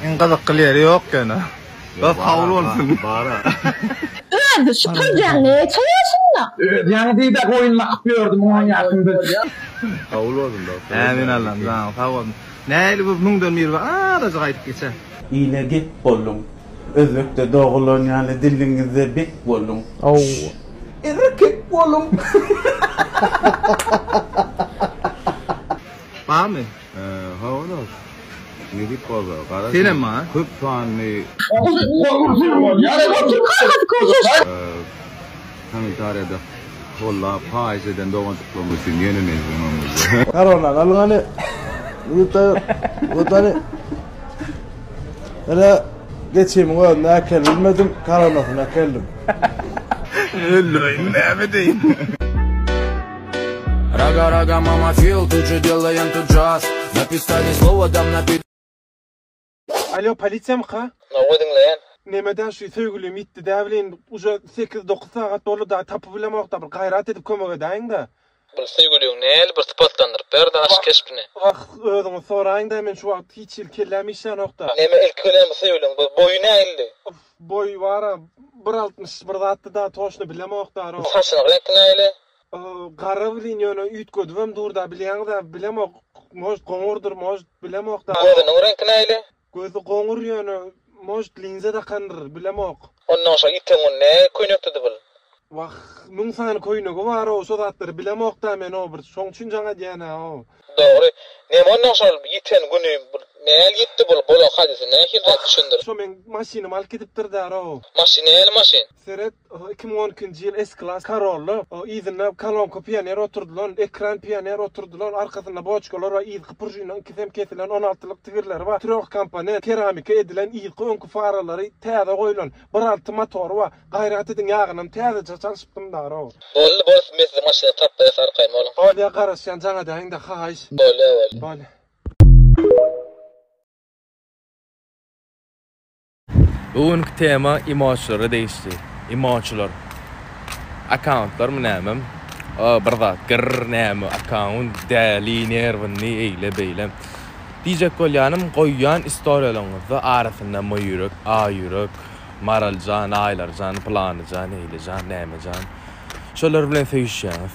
En kızıklı yeri yok gene. Bak havlu olsun. Bara. Evet, şu kırcan ne çalıyorsun da? Yani değil de oyunla yapıyordum onun yakında. Havlu olsun da. Amin Allah'ım canım havlu. Neyli bu mungdan bir var. Da zayıf geçer. İlegi bolun. Özbekte doğulun yani dilinizde bek bolun. Erkek bolun. Var mı? Havlu olsun. Ne dip var? Senin mi? 40 tane hangi tarihte kolla paizeden doğan tıklamışsın yeni mezunumuz. Karona alın hani öyle geçeyim o ne kelmedim karonasına keldim. Ölüyüm ne bedeyim. Рага-рага, мама, фил, тут же делаем тут джаз. Написали слово, дам на пи... Alo politsiya mı ka? Ne koydun lan? Nemeden şu söygülüm itti devleyin uca 8-9 saat dolu da tapı bilemoqda bir gayrat edip kömek edeyim da. Bu sevgiliyin ne? Bir spotlandırıp berden aşk kesbini. Bak özümü sorayım da hemen şu vaqt hiç ilkellemişsen nokta. Neme ilk önemli sevgiliyin boyu ne elli? Boy vara 1.60 bir zatı da toşnu bilemoqda. Saçın renk ne elli? Qara bilin yönü ütködüm durda bilen da bilemoq. Most qoңurdur, most bilemoqda. Gözünün renk ne elli? Gözü qoңur yönü most linze de kandır bilemoq. Ondan sonra iten ne koynuktu bil. Vah, mün sany koynugy bar o sodatlar bilemoqda men o bir soň üçin jaňa diýene o. Doğru. Neme ondan sonra iten günü näl gitti bul bola hadisi ne hin rak düşündür. Şo men maşinamy alyp gidipdir dar o. Maşin el maşin. Seret 2012-nji ýyl S-Class Corolla. O izinle kolonka pianer oturdular, ekran pianer oturdular, arkasynda boçkalar we iz qıpırjyna ikisem kesilen 16-lyk tigirler we türok komponiýa keramika edilen ýyky öňkü faralary täze goýulan 1.6 motor we gaýrat edin ýagynam täze çalyşypdym dar o. Bol mesle maşin tapda sarqaym oğlum. Ola garaşýan jaňa daýyň da haýş. Bol. Bugünkü tema emoçları değişti. Emoçlar. Accountlar mı näme? Bir zat gır näme account däliner we ne eyle beýle. Diýjek bolýanym goýýan istoriýalaryňyzda arasynda moýuruk, aýuruk, maraljan, aýlarjan, planjan, eýlejan, nämejan. Şolar bilen söýüşýäňiz.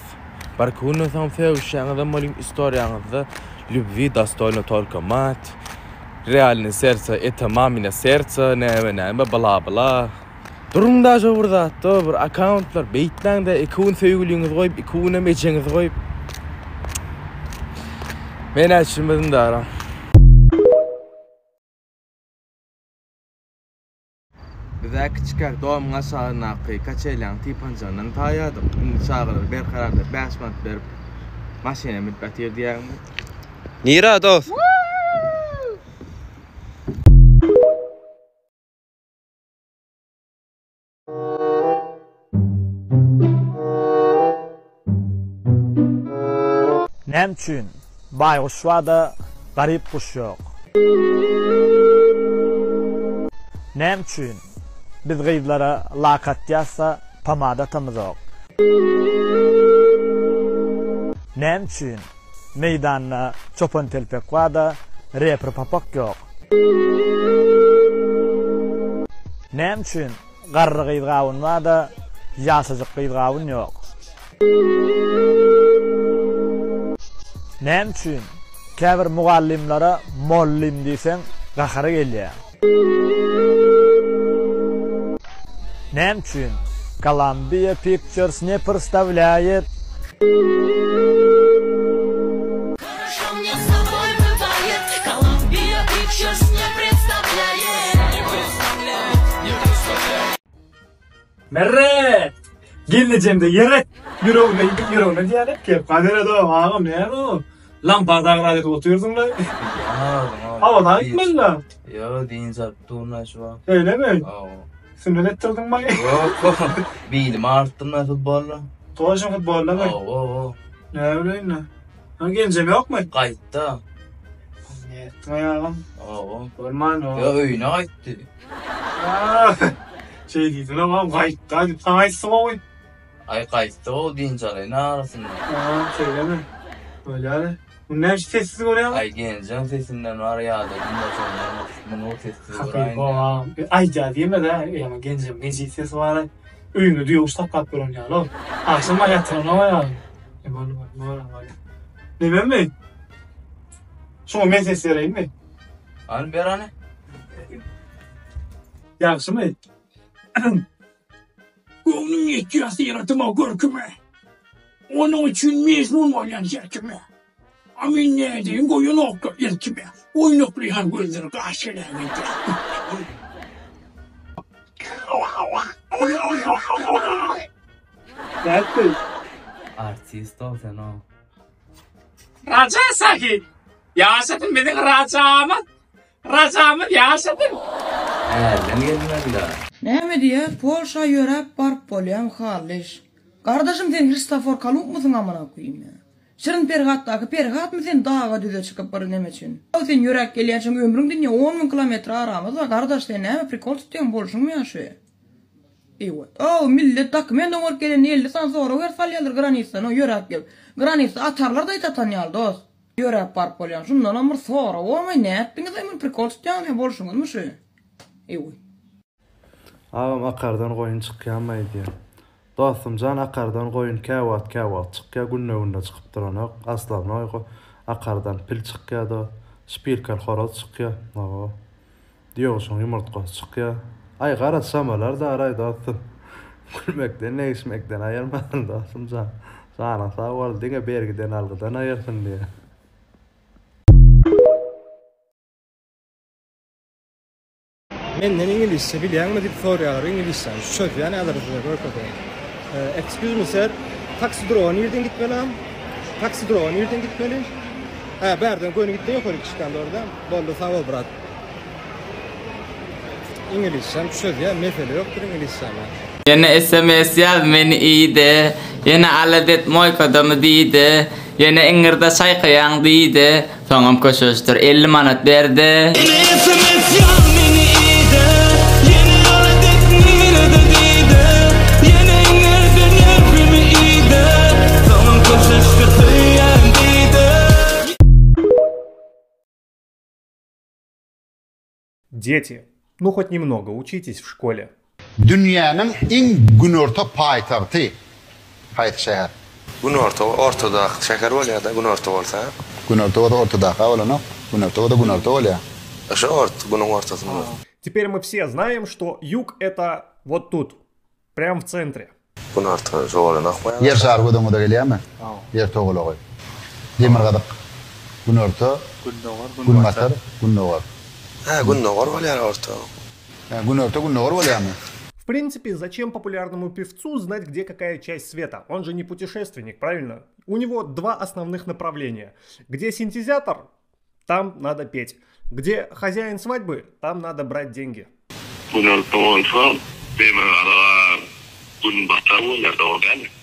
Barkuny sam söýüşýäňiz molim istoriýaňyzda любви достойно только мать. Realne serce etamamine serce näme bla bla. Durumda jo burada to bir accountlar beýtläňde ekun söýgüliňiz goýup ekuna meçeňiz goýup. Men açmadım da ara. Bize küçükler doğum aşağına akıyı kaçaylan tipancandan tayadım. Çağırır bir kararda 5 manat verip maşine müdbetir diyen. Nira dost. Nämçün baýguşwada garyp kuş ýok. Nämçün biz gyzlara lakat ýasa pamada tamyzok. Nämçün meýdanda çopan telpek wada reper papak ýok. Nämçün garry gyzgawyn wada ýasasyk gyzgawyn ýok. Nämçün käbir mugallimlara mollim diýsen gahary gelýär. Nämçün Columbia Pictures ne представляет. Merret! Geleceğim de yeret! Yüreğine diyanet ki. Kadere de ağam ne o? Lan bardağı radyat oturuyorsun lan. Havadan gitmez lan. Yo deyince tuğuna şu an. Öyle mi? Oo. Sünnet ettirdin bana. Yok. Bilim arttım da futbolla. Doğuşun futbolla mı? Oo. Ne öyleyim lan? Lan geleceğim yok mu? Kayıtta. Ne ettin ayağım? Oo. Görmen o. Ya öyüne kayıttı. Şey değilsin ama kayıttı. Hadi sana açsın o oyun. Ay kayıtta o deyince ne arasında? Şöyle mi? Öyle öyle. Bu ne sessiz oraya mı? Ay gençlerin sesinden var ya da bundan sonra bunu Ayca diyeme de yani gencim sesi var. Öyünü diyor usta kat bir oynayalım. Akşam hayatına oynayalım. Ne ben mi? Şunu ben ses vereyim mi? Al ver hani. Yaxşı mı? Onun etkisi yaratıma görküme. Onun için mezun olan yerkime. Amin ne edeyim koyun okta yerkime. Oynaklayan gözleri karşılayın. Nerede? Artist ol sen o. Raca sahi. Yaşadın benim racamın. Racamın yaşadın. Nereden geldin lan? Ne diye Polşa yörep barp bolyam haliş. Kardeşim sen Christopher Kolumb musun amına koyayım ya? Şirin Pergat'taki Pergat mı sen dağa düze çıkıp barın emeçin? O sen yörek geliyorsun ömrün dünya 10.000 kilometre aramızda kardeş sen ne prikol tutuyorsun bolşun mu yaşıyor? Evet. O millet takmen doğru gelen elde san sonra ver falyadır granitsa no yörek gel. Granitsa atarlar da itatan yal dost. Yörek barp bolyam şundan amır sonra o ama ne ettiniz emin prikol tutuyorsun ya bolşun mu şu? Evet. Ağam akardan koyun çıkyamaydı. Dostum can akardan koyun kavat çıkya günne çıkıp duran aslan oygu akardan pil çıkya da spirkal horoz çıkya. Diyorsun yumurtqa çıkya. Ay qarat samalar da aray dostum. Gülmekden ne içmekten ayırmadın dostum can. Sana sağ ol dinge bergiden algıdan ayırsın diye. Menden İngilizce bilýän mi diýip soraýar, İngilizce. Şöp ýani adresine görkezdi. Excuse me sir, taksi durağına nereden gitmeliyim? Taksi durağına nereden gitmeliyim? Ha, berden koyun gittin yok öyle kişiden doğrudan. Boldu sağ ol brat. İngilizcem şöp ya, mesele yoktur İngilizcem. Yine SMS yaz meni iyiydi. Yine aladet moy kadamı deydi. Yine İngirde sayqayan deydi. Soňam köşeşdir 50 manat berdi. SMS yaz meni iyiydi. Yine aladet nirede deydi. Yine İngirde nefimi iyiydi. Soňam köşeşdir sayqayan deydi. Дети, ну хоть немного учитесь в школе. Dünyanın en günorta paytaxtı qaysi şehir? Günorta şeker ol ya da günorta olsa. Günorta ortada qawlana. Günorta ol ya. Теперь мы все знаем, что юг это вот тут, прямо в центре. Yer şargıdan da gelýärmi? Yer toğulagy. Demirgadyk. Günorta, günmatar, günnogar. Ha, günnogar bolýar orta. Günorta bolýarmy? В принципе, зачем популярному певцу знать, где какая часть света? Он же не путешественник, правильно? У него два основных направления. Где синтезатор, там надо петь. Где хозяин свадьбы, там надо брать деньги.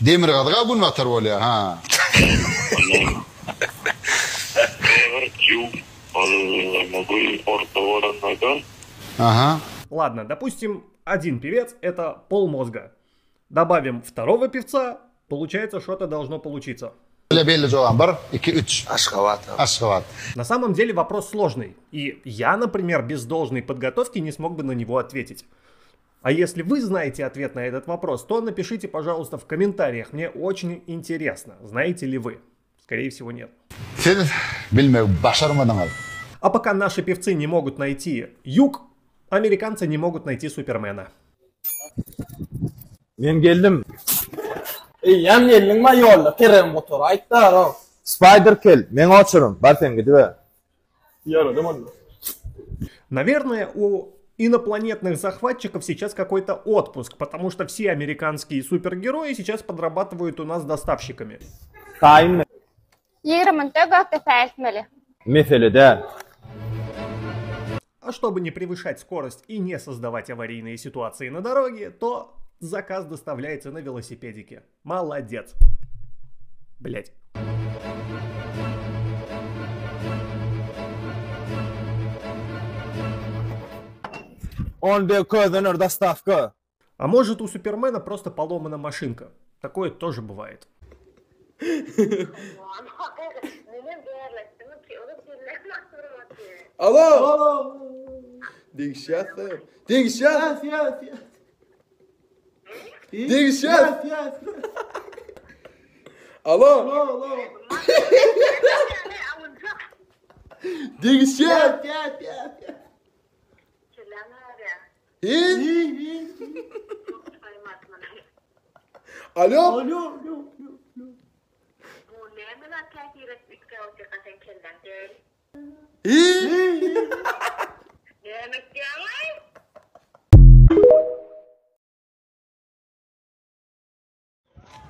Demirgadyga günmatar bolýar, ha. Ага. Ладно, допустим, один певец это полмозга. Добавим второго певца, получается, что-то должно получиться. На самом деле вопрос сложный. И я, например, без должной подготовки не смог бы на него ответить. А если вы знаете ответ на этот вопрос, то напишите, пожалуйста, в комментариях. Мне очень интересно, знаете ли вы? Скорее всего, нет. А пока наши певцы не могут найти юг, американцы не могут найти Супермена. Men geldim. Ýam geldiňmi ýolda tren motor aýtdar. Spider kel, men açırım. Bar sen gidibe. Наверное, у инопланетных захватчиков сейчас какой-то отпуск, потому что все американские супергерои сейчас подрабатывают у нас доставщиками. Taýin 20 gökde fäsmeli. mesele däl. А чтобы не превышать скорость и не создавать аварийные ситуации на дороге, то заказ доставляется на велосипедике. Молодец. Блять. Он бе көзөнөр доставка. А может у Супермена просто поломана машинка. Такое тоже бывает. Alo. Degişat. Degişat. Degişat. Alo. Degişat. Alo.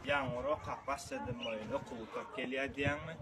Yağmur o kapassadım oyunu kulkap geliyor diyen mi?